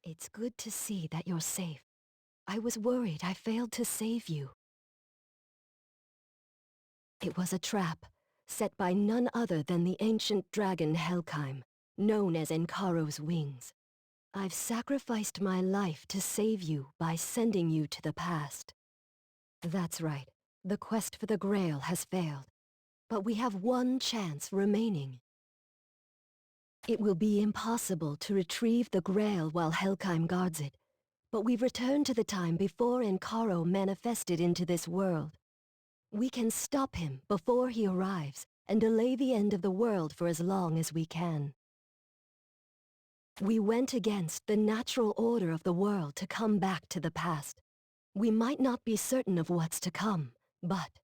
It's good to see that you're safe. I was worried I failed to save you. It was a trap, set by none other than the ancient dragon Helkheim, known as Enkaro's Wings. I've sacrificed my life to save you by sending you to the past. That's right, the quest for the Grail has failed. But we have one chance remaining. It will be impossible to retrieve the Grail while Helkheim guards it, but we've returned to the time before Enkaro manifested into this world. We can stop him before he arrives and delay the end of the world for as long as we can. We went against the natural order of the world to come back to the past. We might not be certain of what's to come, but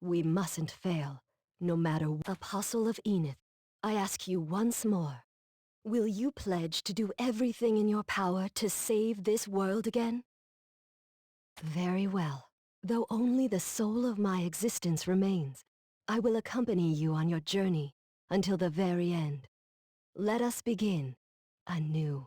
we mustn't fail, no matter what. Apostle of Enith, I ask you once more, will you pledge to do everything in your power to save this world again? Very well. Though only the soul of my existence remains, I will accompany you on your journey until the very end. Let us begin anew.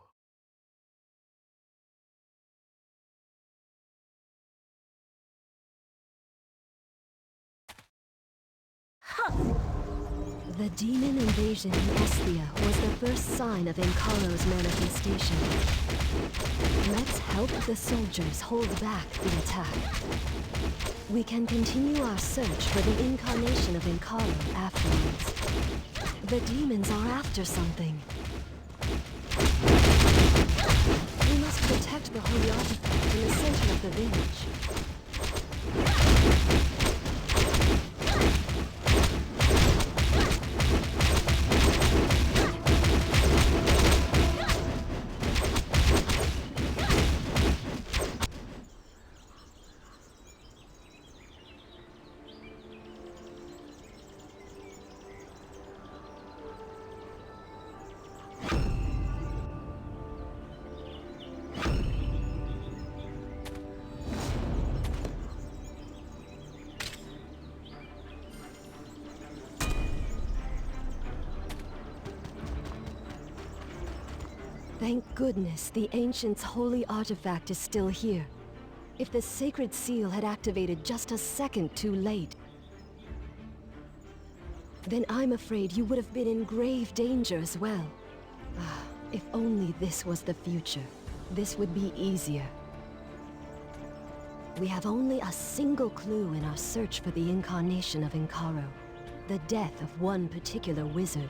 The demon invasion in Esthia was the first sign of Enkaro's manifestation. Let's help the soldiers hold back the attack. We can continue our search for the incarnation of Enkaro afterwards. The demons are after something. We must protect the holy artifact in the center of the village. Thank goodness the Ancient's holy artifact is still here. If the sacred seal had activated just a second too late, then I'm afraid you would have been in grave danger as well. Ah, if only this was the future. This would be easier. We have only a single clue in our search for the incarnation of Enkaro, the death of one particular wizard.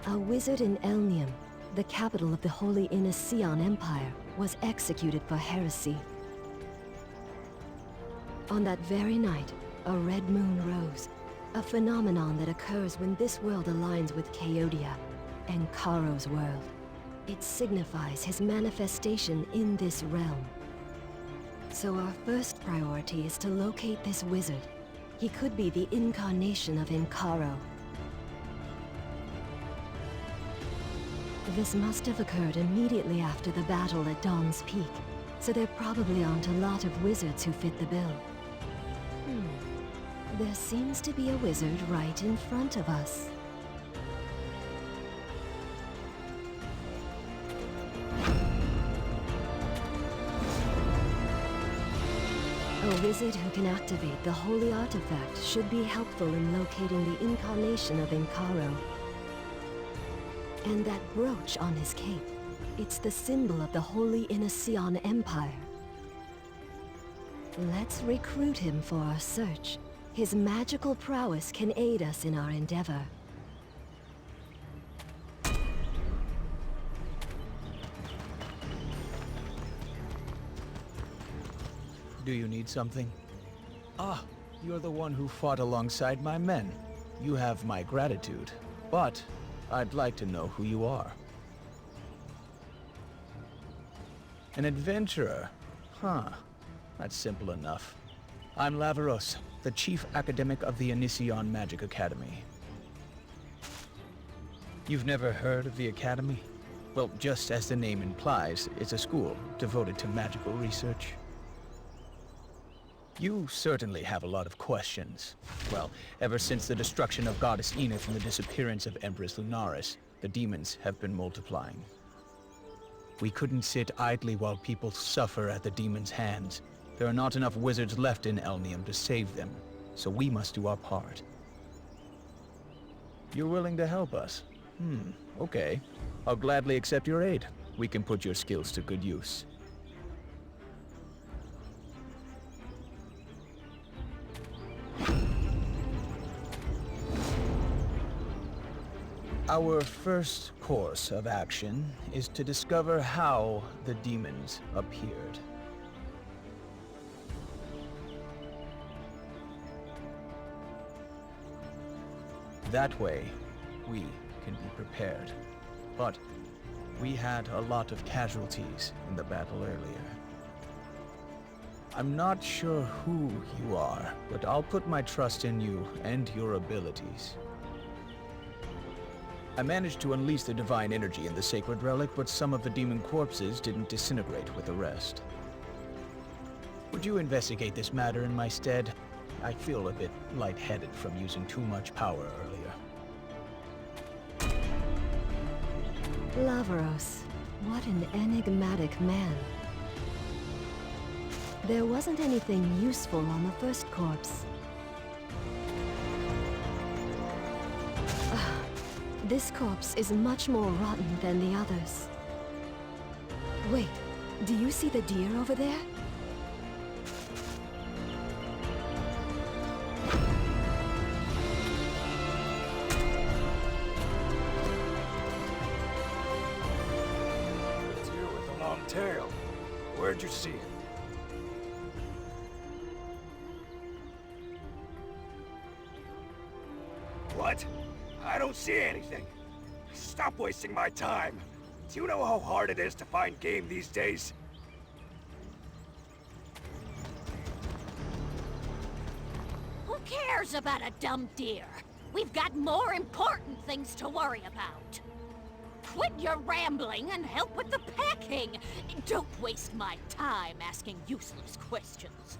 A wizard in Elnium, the capital of the Holy Inniseon Empire, was executed for heresy. On that very night, a red moon rose, a phenomenon that occurs when this world aligns with Chaodia, Enkaro's world. It signifies his manifestation in this realm. So our first priority is to locate this wizard. He could be the incarnation of Enkaro. This must have occurred immediately after the battle at Dawn's Peak, so there probably aren't a lot of wizards who fit the bill. There seems to be a wizard right in front of us. A wizard who can activate the holy artifact should be helpful in locating the incarnation of Enkaro. And that brooch on his cape, it's the symbol of the Holy Inniseon Empire. Let's recruit him for our search. His magical prowess can aid us in our endeavor. Do you need something? Ah, you're the one who fought alongside my men. You have my gratitude, but I'd like to know who you are. An adventurer? Huh. That's simple enough. I'm Laveros, the chief academic of the Inniseon Magic Academy. You've never heard of the Academy? Well, just as the name implies, it's a school devoted to magical research. You certainly have a lot of questions. Well, ever since the destruction of Goddess Enith and the disappearance of Empress Lunaris, the demons have been multiplying. We couldn't sit idly while people suffer at the demon's hands. There are not enough wizards left in Elnium to save them, so we must do our part. You're willing to help us? Okay. I'll gladly accept your aid. We can put your skills to good use. Our first course of action is to discover how the demons appeared. That way, we can be prepared. But we had a lot of casualties in the battle earlier. I'm not sure who you are, but I'll put my trust in you and your abilities. I managed to unleash the divine energy in the sacred relic, but some of the demon corpses didn't disintegrate with the rest. Would you investigate this matter in my stead? I feel a bit lightheaded from using too much power earlier. Lavaros, what an enigmatic man. There wasn't anything useful on the first corpse. This corpse is much more rotten than the others. Wait, do you see the deer over there? Deer with a long tail. Where'd you see it? What? I don't see anything. Stop wasting my time. Do you know how hard it is to find game these days? Who cares about a dumb deer? We've got more important things to worry about. Quit your rambling and help with the packing. Don't waste my time asking useless questions.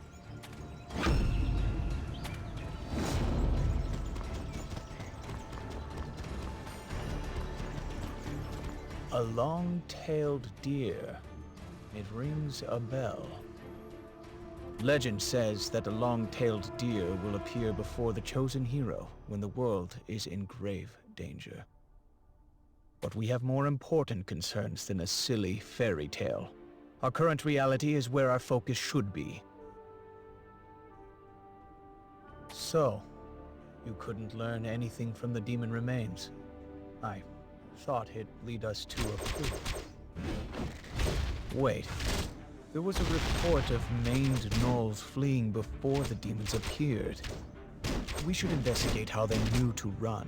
A long-tailed deer. It rings a bell. Legend says that a long-tailed deer will appear before the chosen hero when the world is in grave danger. But we have more important concerns than a silly fairy tale. Our current reality is where our focus should be. So, you couldn't learn anything from the demon remains? I thought it'd lead us to a clue. Wait. There was a report of maimed gnolls fleeing before the demons appeared. We should investigate how they knew to run.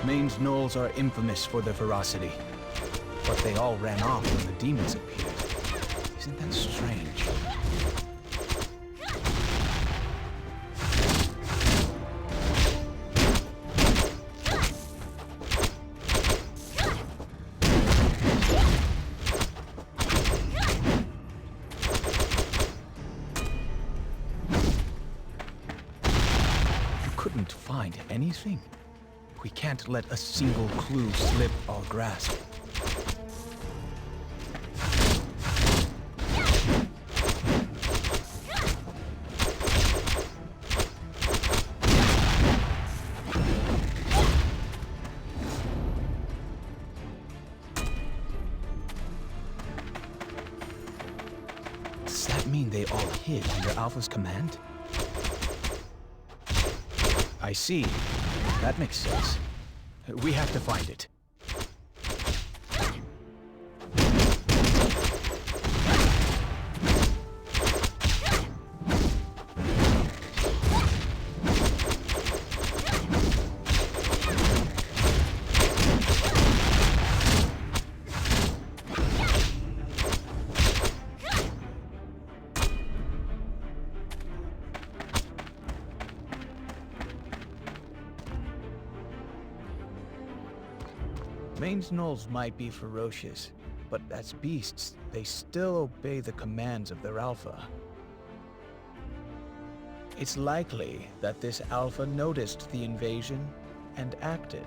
Mained gnolls are infamous for their ferocity, but they all ran off when the demons appeared. Isn't that strange? didn't find anything. We can't let a single clue slip our grasp. Does that mean they all hid under Alpha's command? I see. That makes sense. We have to find it. Maine's gnolls might be ferocious, but as beasts, they still obey the commands of their alpha. It's likely that this alpha noticed the invasion and acted.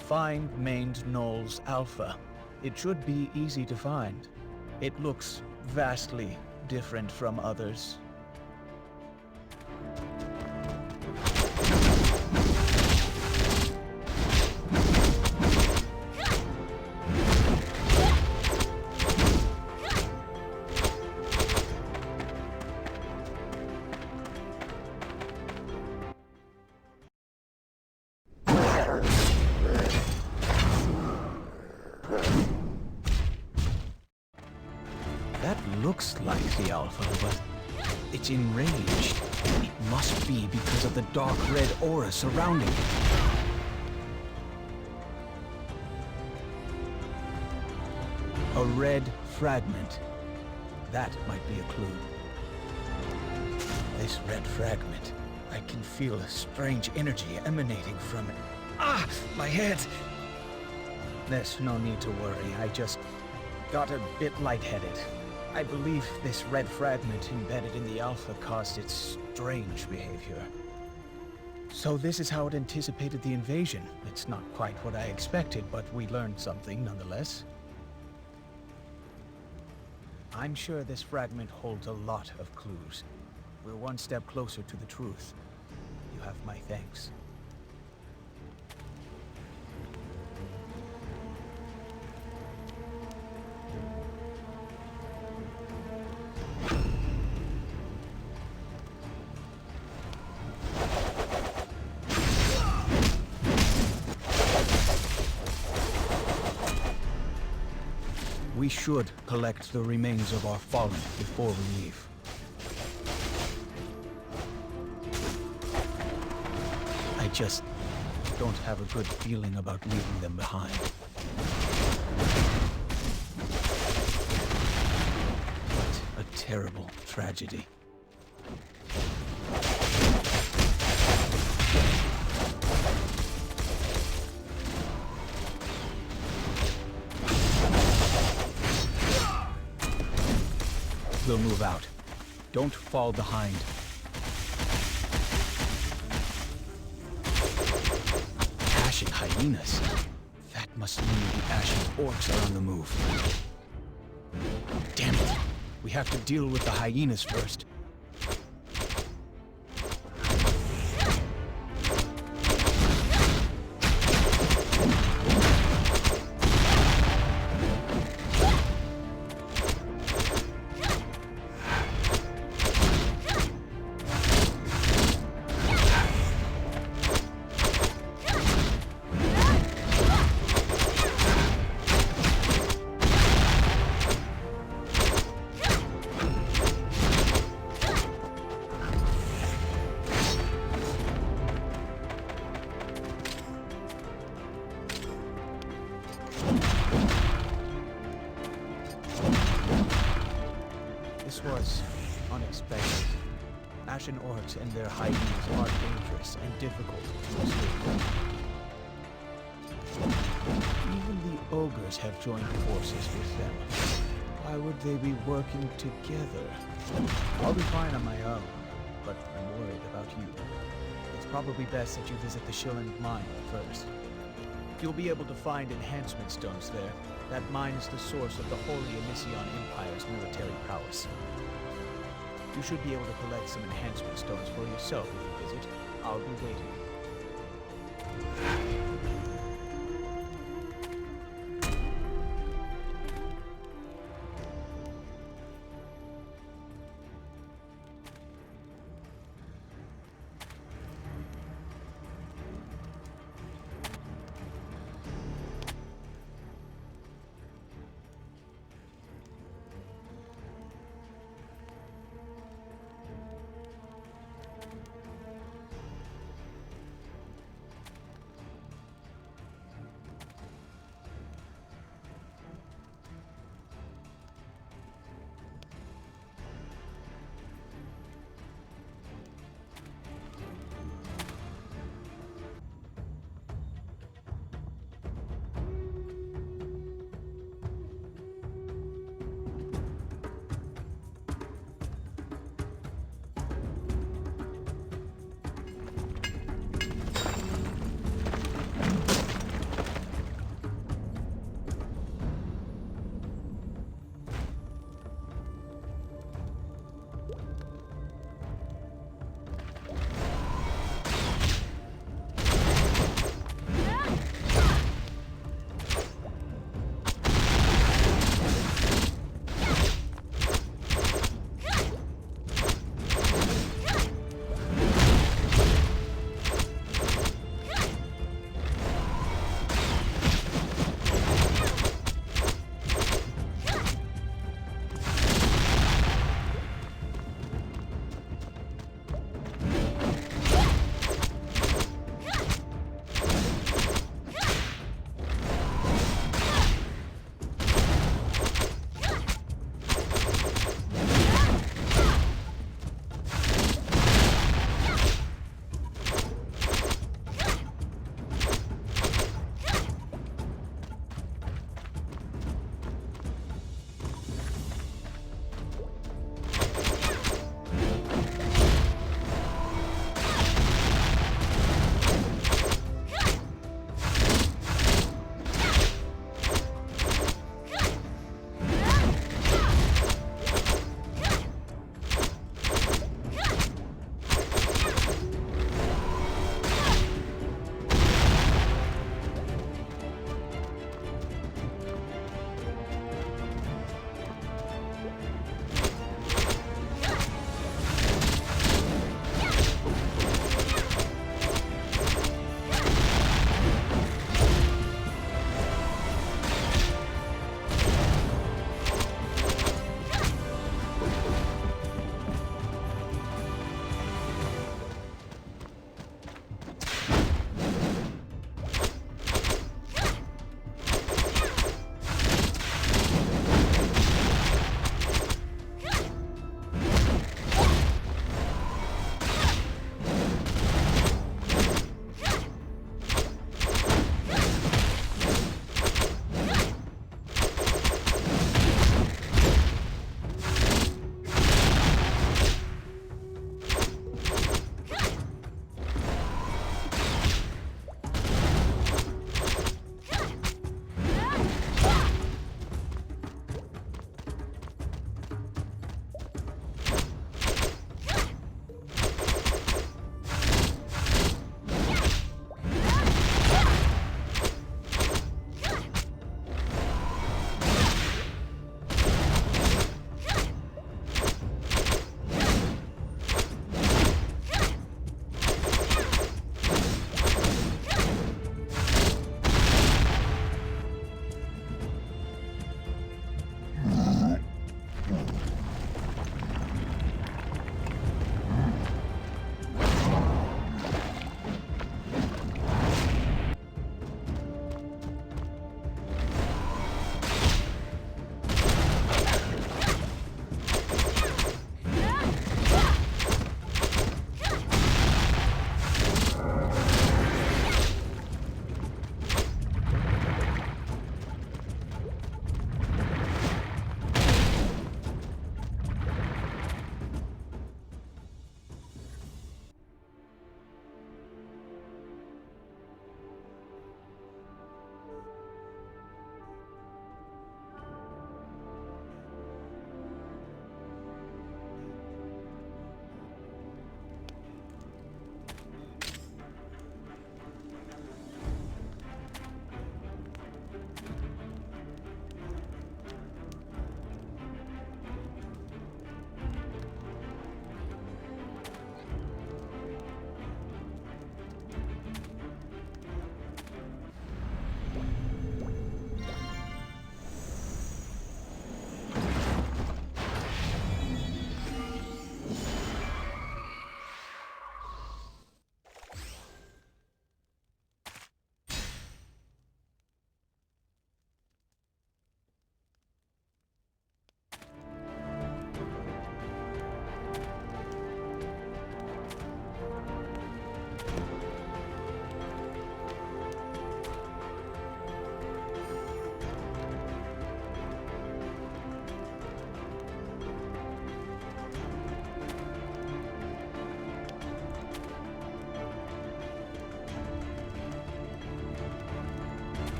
Find Maine's gnolls alpha. It should be easy to find. It looks vastly different from others. That looks like the Alpha, but it's enraged. It must be because of the dark red aura surrounding it. A red fragment. That might be a clue. This red fragment. I can feel a strange energy emanating from it. Ah! My head! There's no need to worry. I just got a bit lightheaded. I believe this red fragment embedded in the Alpha caused its strange behavior. So this is how it anticipated the invasion. It's not quite what I expected, but we learned something nonetheless. I'm sure this fragment holds a lot of clues. We're one step closer to the truth. You have my thanks. We should collect the remains of our fallen before we leave. I just don't have a good feeling about leaving them behind. What a terrible tragedy. We'll move out. Don't fall behind. Ashen hyenas. That must mean the Ashen orcs are on the move. Damn it. We have to deal with the hyenas first. This was unexpected. Ashen orcs and their hyenas are dangerous and difficult to escape. Even the ogres have joined forces with them. Why would they be working together? I'll be fine on my own, but I'm worried about you. It's probably best that you visit the Shilling mine first. You'll be able to find enhancement stones there. That mine is the source of the Holy Anision Empire's military prowess. You should be able to collect some enhancement stones for yourself if you visit. I'll be waiting.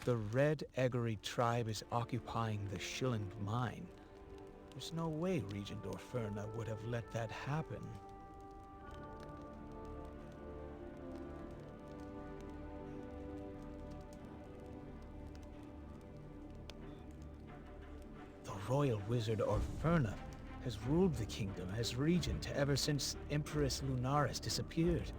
the Red Eggery tribe is occupying the Schilland mine. There's no way Regent Orferna would have let that happen. The royal wizard Orferna has ruled the kingdom as regent ever since Empress Lunaris disappeared.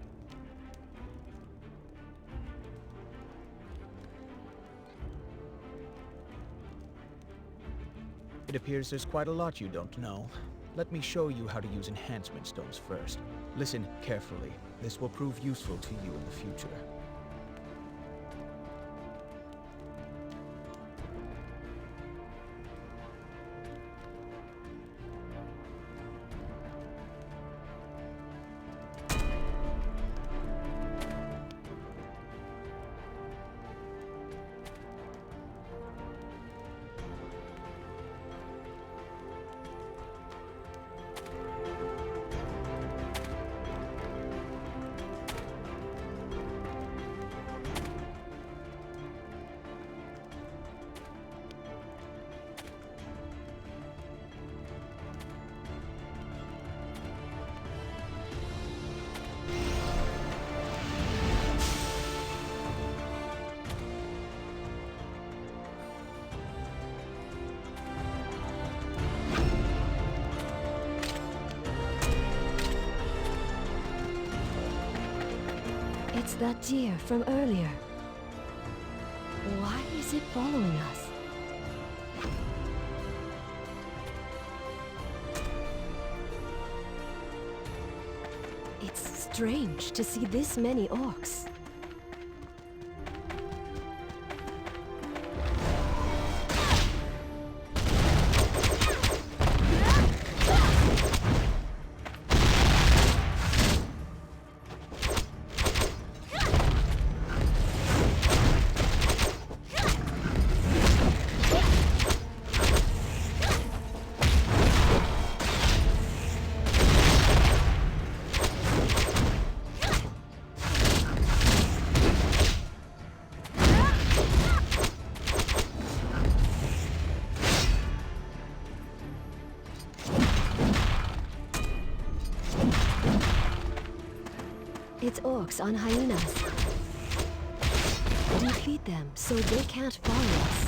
It appears there's quite a lot you don't know. Let me show you how to use enhancement stones first. Listen carefully. This will prove useful to you in the future. It's that deer from earlier. Why is it following us? It's strange to see this many orcs. It's orcs on hyenas. Defeat them so they can't follow us.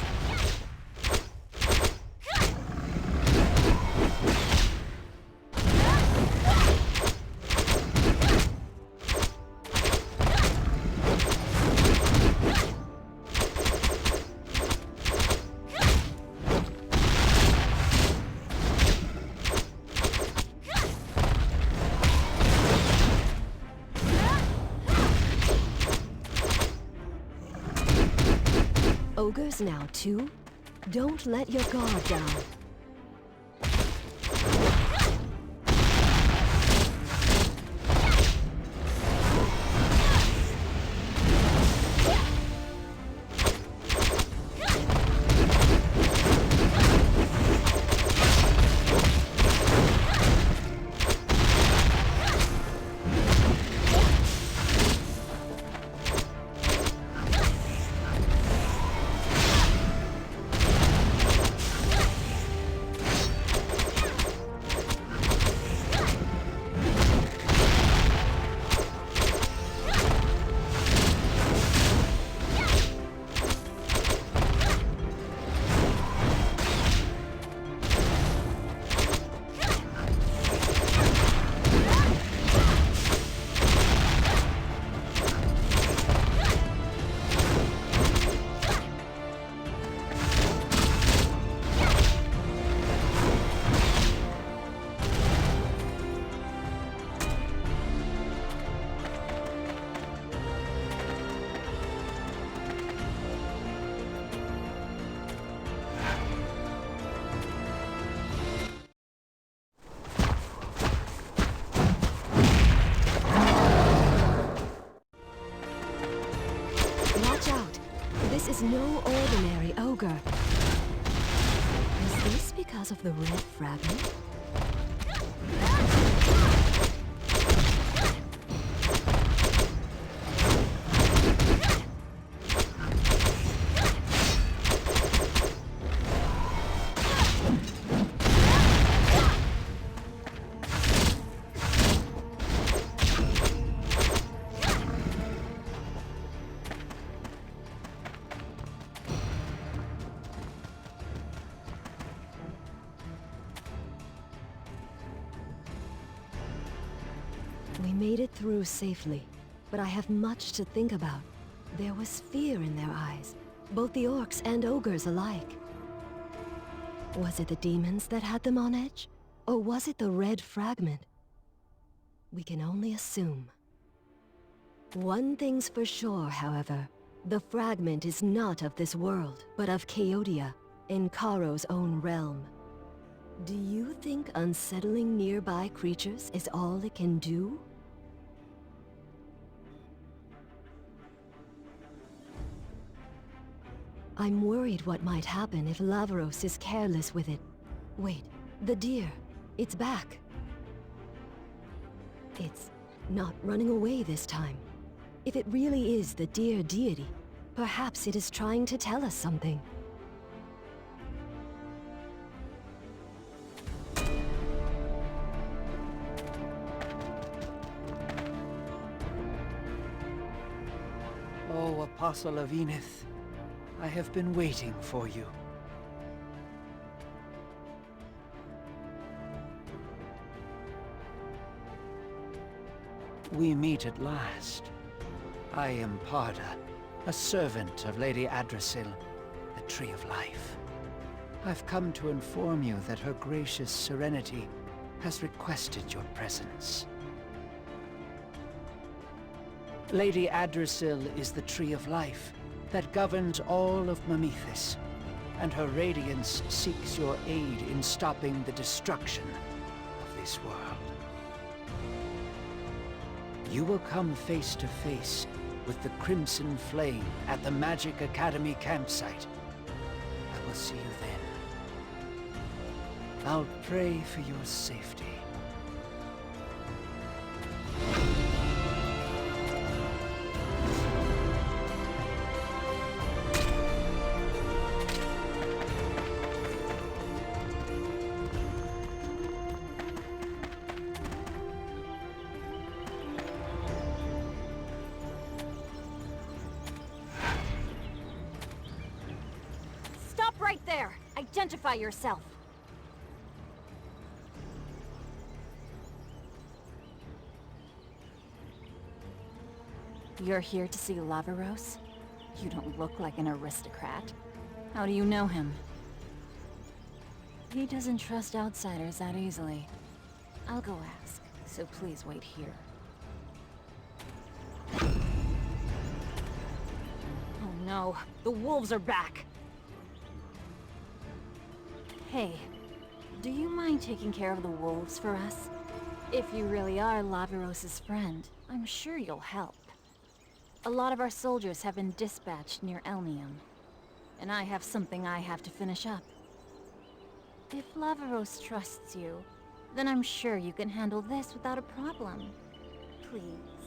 Ogres now too? Don't let your guard down. This is no ordinary ogre. Is this because of the red fragment? We made it through safely, but I have much to think about. There was fear in their eyes, both the orcs and ogres alike. Was it the demons that had them on edge? Or was it the red fragment? We can only assume. One thing's for sure, however. The fragment is not of this world, but of Chaodia, Enkaro's own realm. Do you think unsettling nearby creatures is all it can do? I'm worried what might happen if Lavaros is careless with it. Wait, the deer. It's back. It's not running away this time. If it really is the deer deity, perhaps it is trying to tell us something. Oh, Apostle of Enith, I have been waiting for you. We meet at last. I am Parda, a servant of Lady Adrasil, the Tree of Life. I've come to inform you that her gracious serenity has requested your presence. Lady Adrasil is the Tree of Life that governs all of Mamethis, and her radiance seeks your aid in stopping the destruction of this world. You will come face to face with the Crimson Flame at the Magic Academy campsite. I will see you then. I'll pray for your safety. Right there! Identify yourself! You're here to see Lavaros? You don't look like an aristocrat. How do you know him? He doesn't trust outsiders that easily. I'll go ask, so please wait here. Oh no, the wolves are back! Hey, do you mind taking care of the wolves for us? If you really are Lavaros' friend, I'm sure you'll help. A lot of our soldiers have been dispatched near Elnium, and I have something I have to finish up. If Lavaros trusts you, then I'm sure you can handle this without a problem. Please.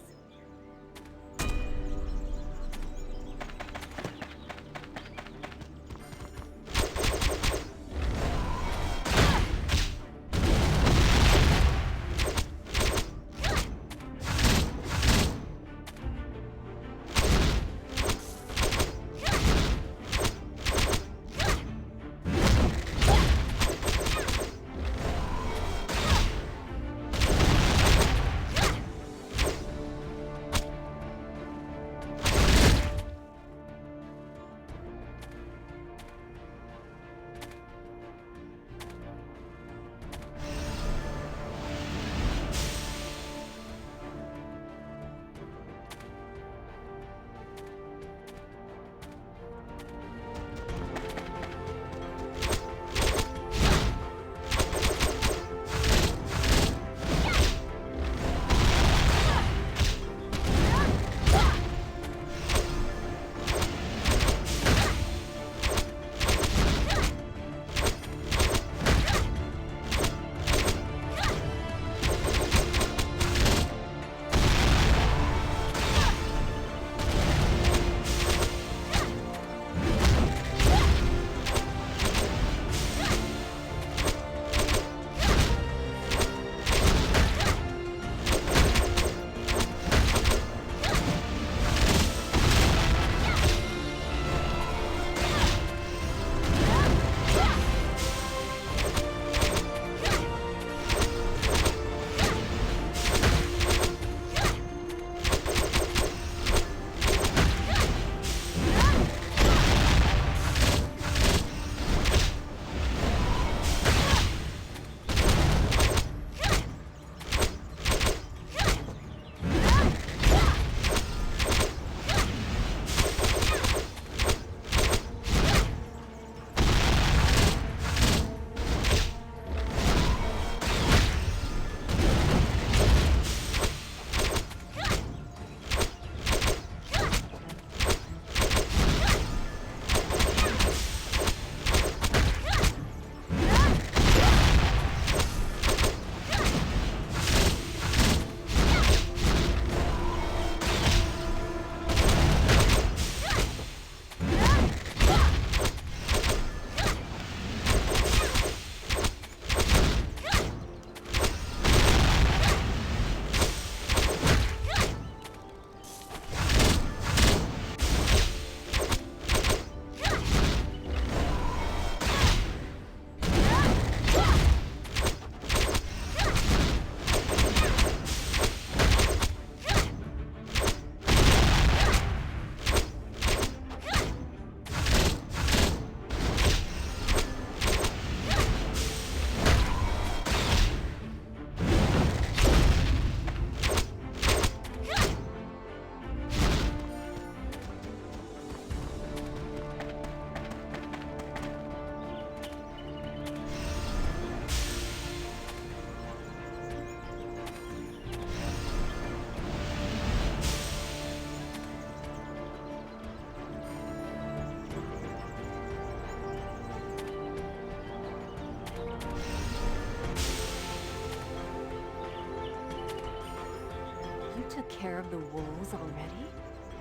You took care of the wolves already?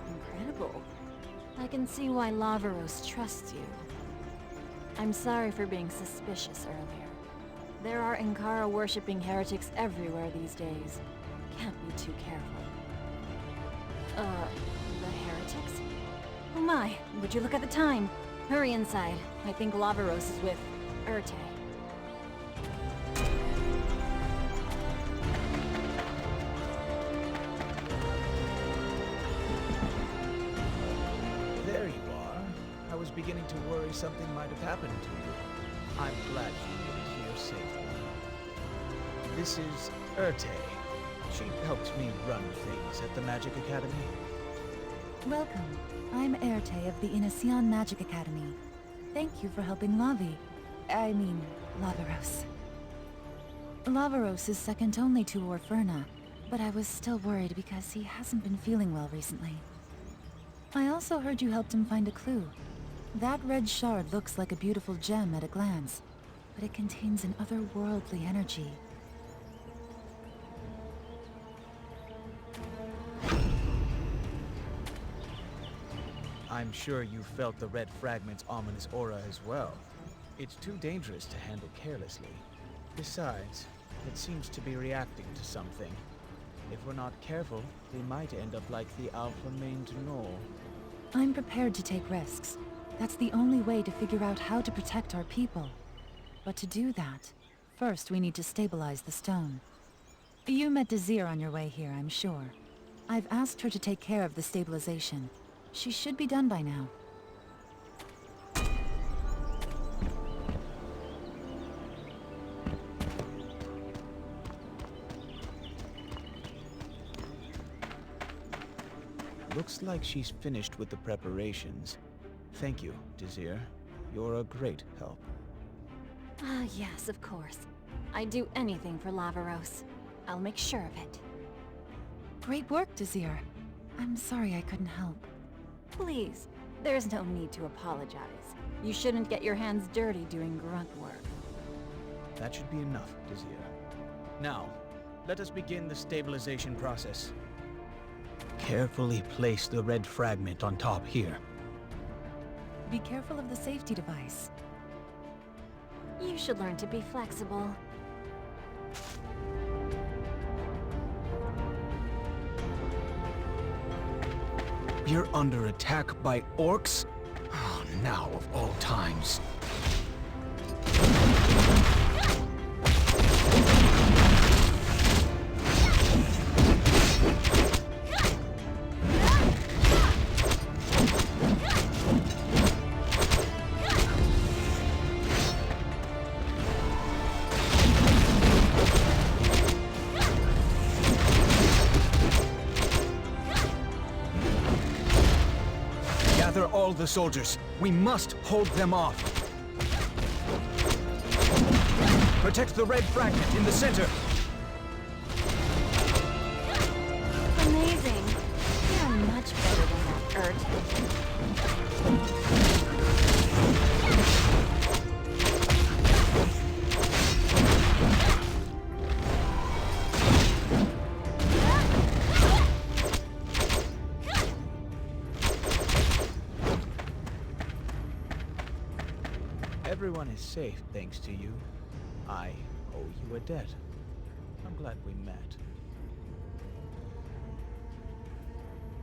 Incredible. I can see why Lavaros trusts you. I'm sorry for being suspicious earlier. There are Ankara-worshipping heretics everywhere these days. Can't be too careful. The heretics? Oh my, would you look at the time? Hurry inside. I think Lavaros is with Urte. There you are. I was beginning to worry something might have happened to you. I'm glad you made it here safely. This is Urte. She helped me run things at the Magic Academy. Welcome. I'm Erte of the Inician Magic Academy. Thank you for helping Lavaros. Lavaros is second only to Orferna, but I was still worried because he hasn't been feeling well recently. I also heard you helped him find a clue. That red shard looks like a beautiful gem at a glance, but it contains an otherworldly energy. I'm sure you felt the red fragment's ominous aura as well. It's too dangerous to handle carelessly. Besides, it seems to be reacting to something. If we're not careful, we might end up like the Alpha-Maned Gnoll. I'm prepared to take risks. That's the only way to figure out how to protect our people. But to do that, first we need to stabilize the stone. You met Desir on your way here, I'm sure. I've asked her to take care of the stabilization. She should be done by now. Looks like she's finished with the preparations. Thank you, Desir. You're a great help. Ah, yes, of course. I'd do anything for Lavaros. I'll make sure of it. Great work, Desir. I'm sorry I couldn't help. Please, there's no need to apologize. You shouldn't get your hands dirty doing grunt work. That should be enough, Desir. Now, let us begin the stabilization process. Carefully place the red fragment on top here. Be careful of the safety device. You should learn to be flexible. You're under attack by orcs? Oh, now of all times. Gather all the soldiers. We must hold them off. Protect the red fragment in the center. Amazing. You're much better than that, Everyone is safe thanks to you. I owe you a debt. I'm glad we met.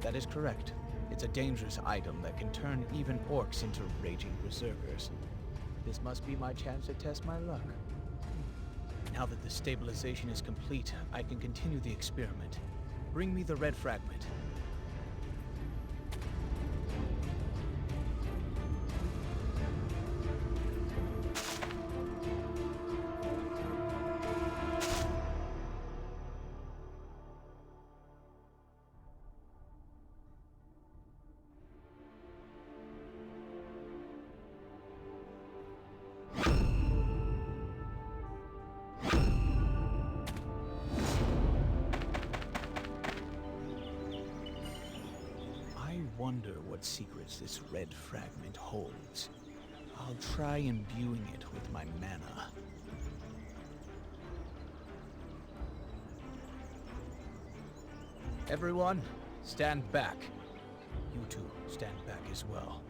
That is correct. It's a dangerous item that can turn even orcs into raging berserkers. This must be my chance to test my luck. Now that the stabilization is complete, I can continue the experiment. Bring me the red fragment. I wonder what secrets this red fragment holds. I'll try imbuing it with my mana. Everyone, stand back. You two, stand back as well.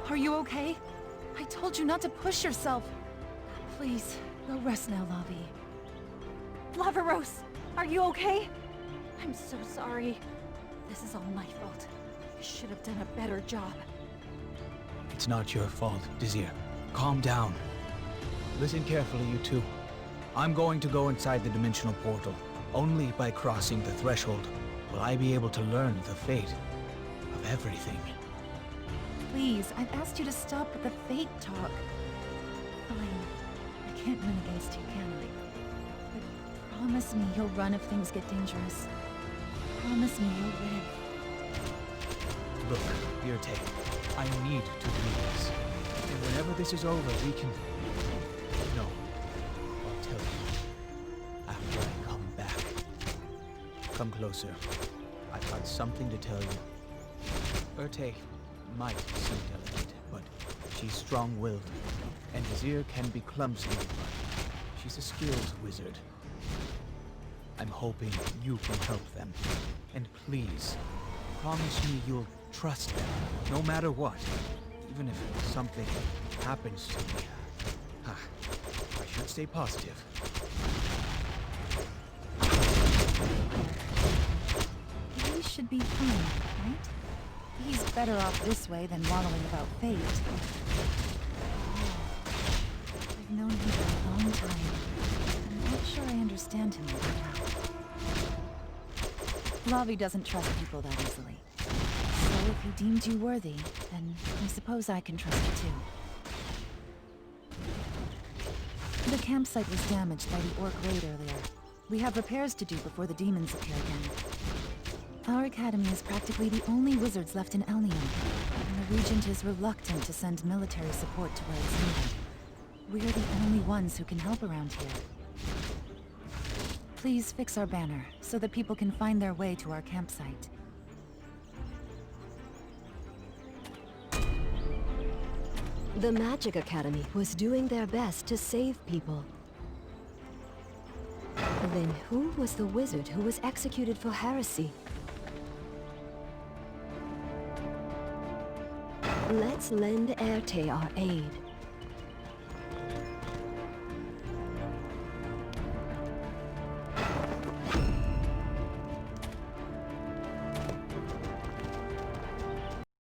Are you okay? I told you not to push yourself. Please, go rest now, Lavi. Lavaros, are you okay? I'm so sorry. This is all my fault. I should have done a better job. It's not your fault, Desir. Calm down. Listen carefully, you two. I'm going to go inside the dimensional portal. Only by crossing the threshold will I be able to learn the fate of everything. Please, I've asked you to stop with the fate talk. Fine. I can't win against you, can I? But promise me you'll run if things get dangerous. Promise me you'll live. Look, Birte, I need to do this. And whenever this is over, we can... No. I'll tell you. After I come back. Come closer. I've got something to tell you. Birte might seem delicate, but she's strong-willed. And Desir can be clumsy, but she's a skilled wizard. I'm hoping you can help them. And please, promise me you'll trust them, no matter what. Even if something happens to me. I should stay positive. He should be fine, right? He's better off this way than wallowing about fate. I've known him for a long time. I'm not sure I understand him right now. Lavi doesn't trust people that easily. So if he deemed you worthy, then I suppose I can trust you too. The campsite was damaged by the Orc raid earlier. We have repairs to do before the demons appear again. Our academy is practically the only wizards left in Elnium, and the Regent is reluctant to send military support to where it's needed. We're the only ones who can help around here. Please fix our banner, so that people can find their way to our campsite. The Magic Academy was doing their best to save people. Then who was the wizard who was executed for heresy? Let's lend Erte our aid.